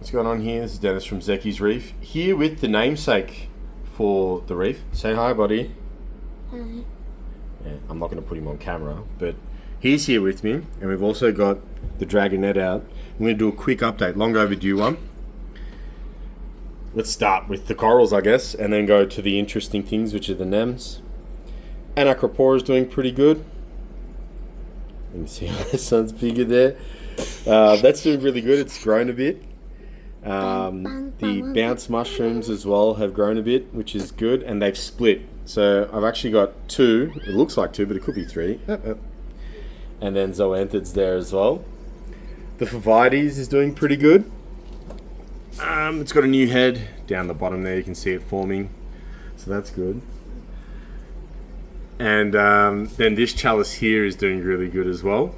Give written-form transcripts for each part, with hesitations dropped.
What's going on here? This is Dennis from Zeki's Reef, here with the namesake for the reef. Say hi, buddy. Hi. Yeah, I'm not going to put him on camera, but he's here with me, and we've also got the dragon net out. I'm going to do a quick update, long overdue one. Let's start with the corals, I guess, and then go to the interesting things, which are the nems. Anacropora is doing pretty good. Let me see how that sun's bigger there. That's doing really good. It's grown a bit. The bounce mushrooms as well have grown a bit, which is good, and they've split. So I've actually got two. It looks like two, but it could be three. And then zoanthids there as well. The Favites is doing pretty good. It's got a new head down the bottom there. You can see it forming, so that's good. And then this chalice here is doing really good as well.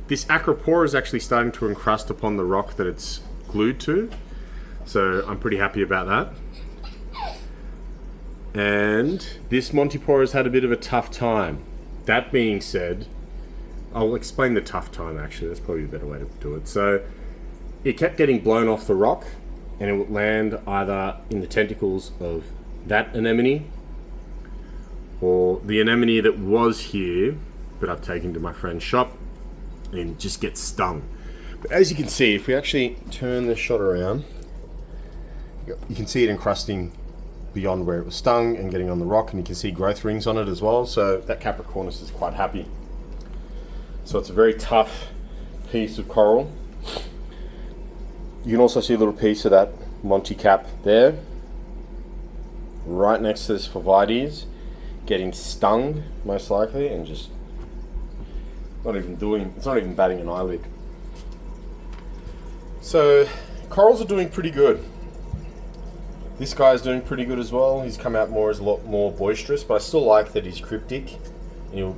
This Acropora is actually starting to encrust upon the rock that it's glued to, so I'm pretty happy about that. And this Montipora has had a bit of a tough time. That being said, I'll explain the tough time actually. That's probably a better way to do it. So it kept getting blown off the rock, and it would land either in the tentacles of that anemone or the anemone that was here, but I've taken to my friend's shop, and just get stung. But as you can see, if we actually turn the shot around, you can see it encrusting beyond where it was stung and getting on the rock, and you can see growth rings on it as well. So that Capricornus is quite happy. So it's a very tough piece of coral. You can also see a little piece of that Monty cap there, right next to this Favites, getting stung most likely, and just it's not even batting an eyelid. So corals are doing pretty good. This guy's doing pretty good as well. He's come out more as a lot more boisterous, but I still like that he's cryptic. And he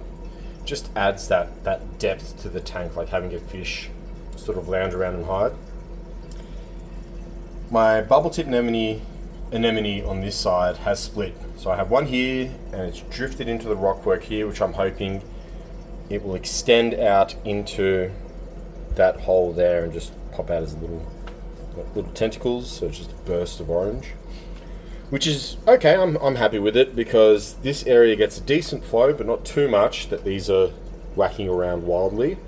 just adds that depth to the tank, like having a fish sort of lounge around and hide. My bubble tip anemone on this side has split. So I have one here, and it's drifted into the rockwork here, which I'm hoping it will extend out into that hole there and just pop out as little tentacles. So it's just a burst of orange, which is okay. I'm happy with it, because this area gets a decent flow, but not too much that these are whacking around wildly,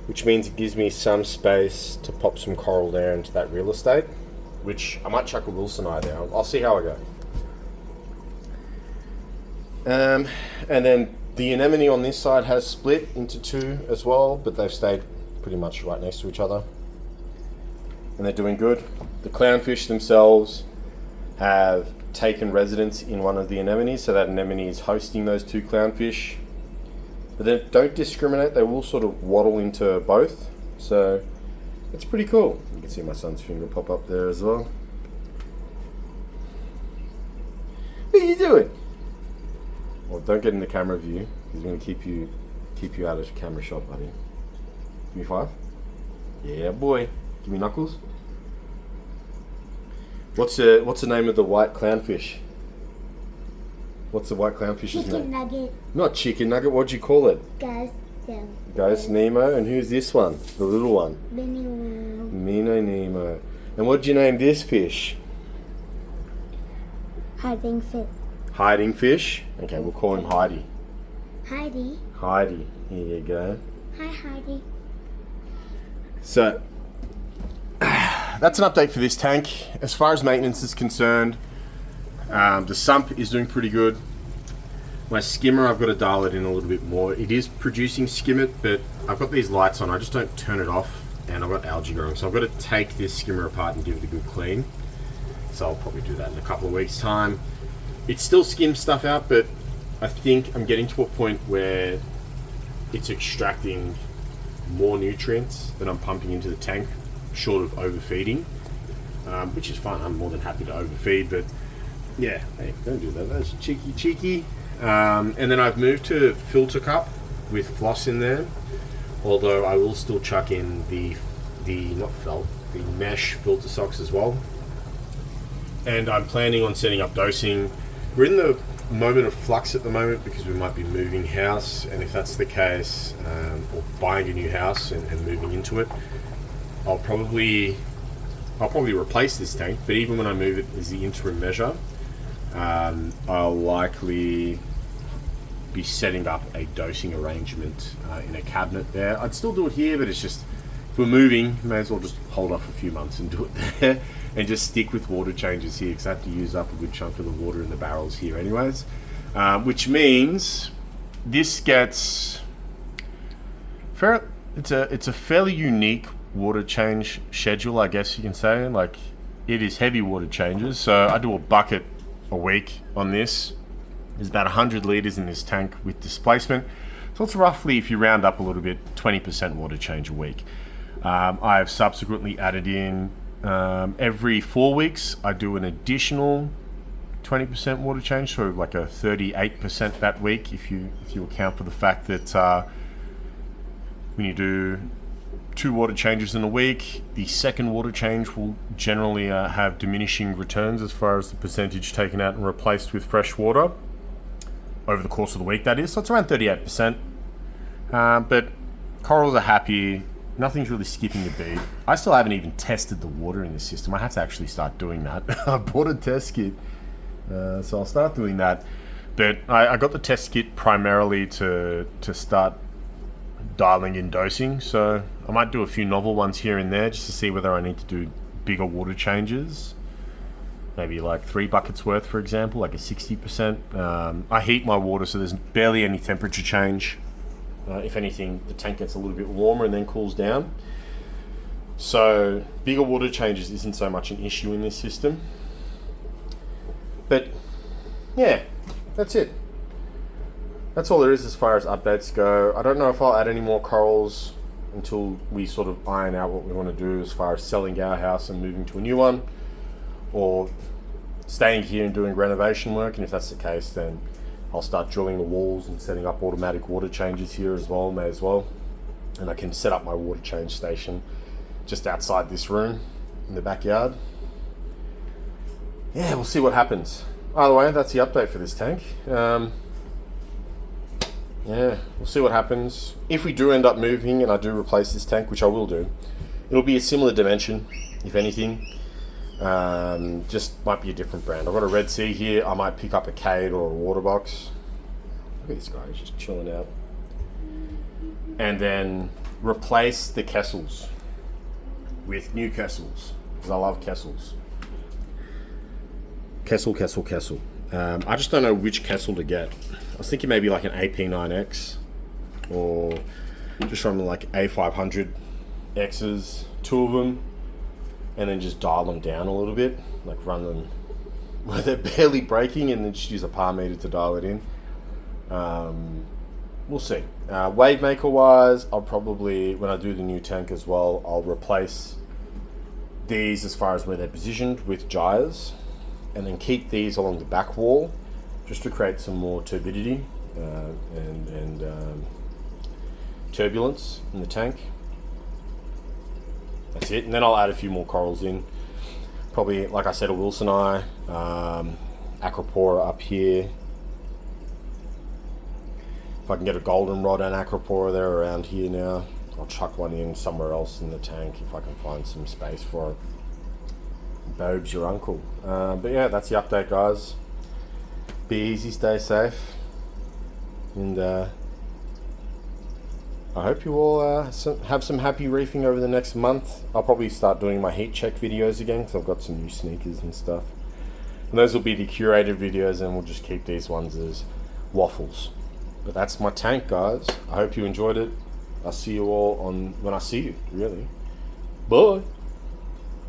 which means it gives me some space to pop some coral there into that real estate, which I might chuck a Wilsonite there. I'll see how I go. And then the anemone on this side has split into two as well, but they've stayed pretty much right next to each other, and they're doing good. The clownfish themselves have taken residence in one of the anemones, so that anemone is hosting those two clownfish. But they don't discriminate, they will sort of waddle into both, so it's pretty cool. You can see my son's finger pop up there as well. What are you doing? Well, don't get in the camera view. He's going to keep you out of camera shot, buddy. Give me 5. Yeah, boy. Give me knuckles. What's the name of the white clownfish? What's the white clownfish's name? Chicken nugget. Not chicken nugget. What'd you call it? Ghost Nemo. And who's this one? The little one. Mino Nemo. And what'd you name this fish? Hiding fish. Hiding fish. Okay, we'll call him Heidi. Heidi. Heidi. Here you go. Hi, Heidi. So that's an update for this tank. As far as maintenance is concerned, the sump is doing pretty good. My skimmer, I've got to dial it in a little bit more. It is producing skimmet, but I've got these lights on. I just don't turn it off, and I've got algae growing, so I've got to take this skimmer apart and give it a good clean. So I'll probably do that in a couple of weeks' time. It still skims stuff out, but I think I'm getting to a point where it's extracting more nutrients than I'm pumping into the tank, short of overfeeding, which is fine. I'm more than happy to overfeed, but yeah, hey, don't do that. That's cheeky. And then I've moved to filter cup with floss in there, although I will still chuck in the mesh filter socks as well. And I'm planning on setting up dosing. We're in the moment of flux at the moment because we might be moving house, and if that's the case, or buying a new house and moving into it, I'll probably I'll probably replace this tank, but even when I move it as the interim measure, I'll likely be setting up a dosing arrangement in a cabinet there. I'd still do it here, but it's just, if we're moving, may as well just hold off a few months and do it there and just stick with water changes here, because I have to use up a good chunk of the water in the barrels here anyways. Which means this gets it's a fairly unique water change schedule, I guess you can say. Like, it is heavy water changes, so I do a bucket a week on this. There's about 100 litres in this tank with displacement, so it's roughly, if you round up a little bit, 20% water change a week. I've subsequently added in every 4 weeks I do an additional 20% water change, so like a 38% that week, if you account for the fact that when you do 2 water changes in a week, the second water change will generally have diminishing returns as far as the percentage taken out and replaced with fresh water over the course of the week, that is. So it's around 38%. But corals are happy. Nothing's really skipping a beat. I still haven't even tested the water in the system. I have to actually start doing that. I bought a test kit, so I'll start doing that. But I got the test kit primarily to start dialing in dosing, so I might do a few novel ones here and there just to see whether I need to do bigger water changes, maybe like 3 buckets worth, for example, like a 60%. I heat my water, so there's barely any temperature change. If anything, the tank gets a little bit warmer and then cools down, so bigger water changes isn't so much an issue in this system. But yeah, that's it. That's all there is as far as updates go. I don't know if I'll add any more corals until we sort of iron out what we want to do as far as selling our house and moving to a new one, or staying here and doing renovation work. And if that's the case, then I'll start drilling the walls and setting up automatic water changes here as well, may as well. And I can set up my water change station just outside this room in the backyard. Yeah, we'll see what happens. Either way, that's the update for this tank. Yeah, we'll see what happens. If we do end up moving and I do replace this tank, which I will do, it'll be a similar dimension, if anything. Just might be a different brand. I've got a Red Sea here. I might pick up a Cade or a water box. Look at this guy, he's just chilling out. And then replace the Kessels with new Kessels, because I love Kessels. Kessel. I just don't know which Kessel to get. I was thinking maybe like an AP9X, or just run like A500Xs, 2 of them, and then just dial them down a little bit, like run them where they're barely breaking, and then just use a par meter to dial it in. We'll see. Wave maker wise, I'll probably, when I do the new tank as well, I'll replace these as far as where they're positioned with gyres, and then keep these along the back wall just to create some more turbidity and turbulence in the tank. That's it. And then I'll add a few more corals in. Probably, like I said, a Wilsoni, Acropora up here. If I can get a goldenrod and Acropora, they're around here now. I'll chuck one in somewhere else in the tank if I can find some space for it. Bob's your uncle. But yeah, that's the update, guys. Be easy, stay safe, and I hope you all have some happy reefing over the next month. I'll probably start doing my heat check videos again, because I've got some new sneakers and stuff, and those will be the curated videos, and we'll just keep these ones as waffles. But that's my tank, guys. I hope you enjoyed it. I'll see you all when I see you, really. Bye.